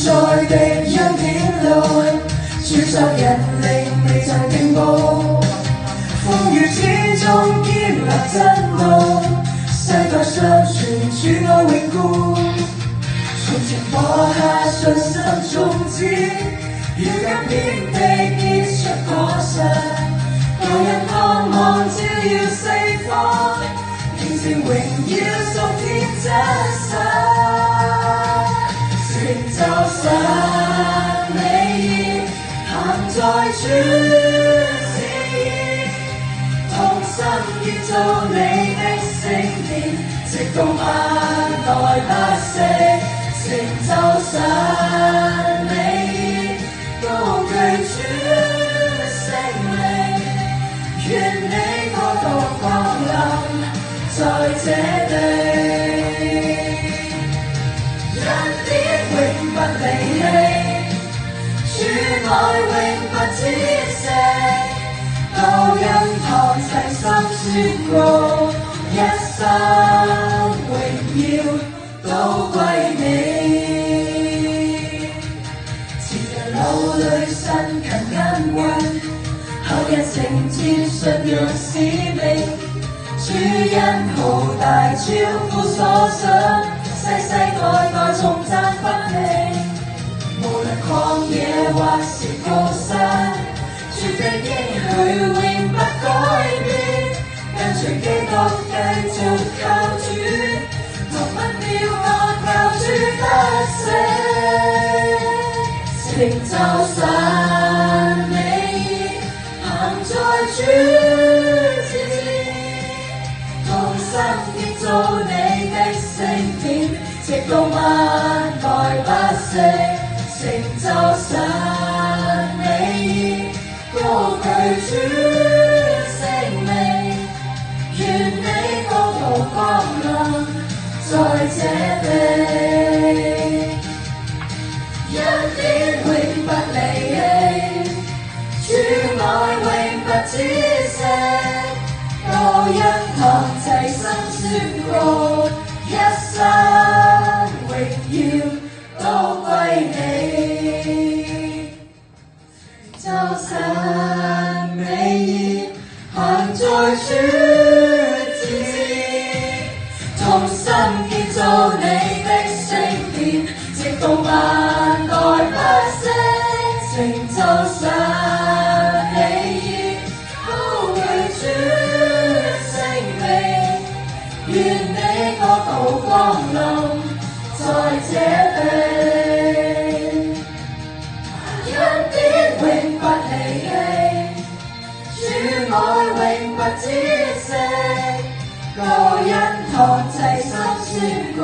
在敵恩典內，穿梭人靈未曾定步，風雨之中堅立真道，世代相傳主愛永固，從前播下信心種子，如今遍地結出果實，個人盼望照耀四方，見證榮耀屬天真實。成就神美意，行在主旨意，同心建造你的聖殿，直到萬代不息。成就神美意，高舉主聖名，願你國度降臨在這地。永不離棄，主愛永不止息，救恩堂齊心宣告，一生榮耀都歸你。前人流淚辛勤耕耘，後人承接信仰使命，主恩浩大超乎所想，世世代代頌讚不停，無論曠野或是高山，主的應許永不改變，跟隨基督繼續靠主，同奔渺我靠主得勝，成就神美意，行在主旨意，同心建造你的聖殿，直到萬代不息。成就神美意，高舉主聖名，願你國度降臨在這地。恩典永不離棄，主愛永不止息，救恩堂齊心宣告，一生榮耀都歸你。就神美意，行在主旨意，同心建造你的聖殿，直到萬代不息。成就神美意，高舉主聖名，願你國度降臨在這地。恩典永不離棄，主愛永不止息，救恩堂齊心宣告。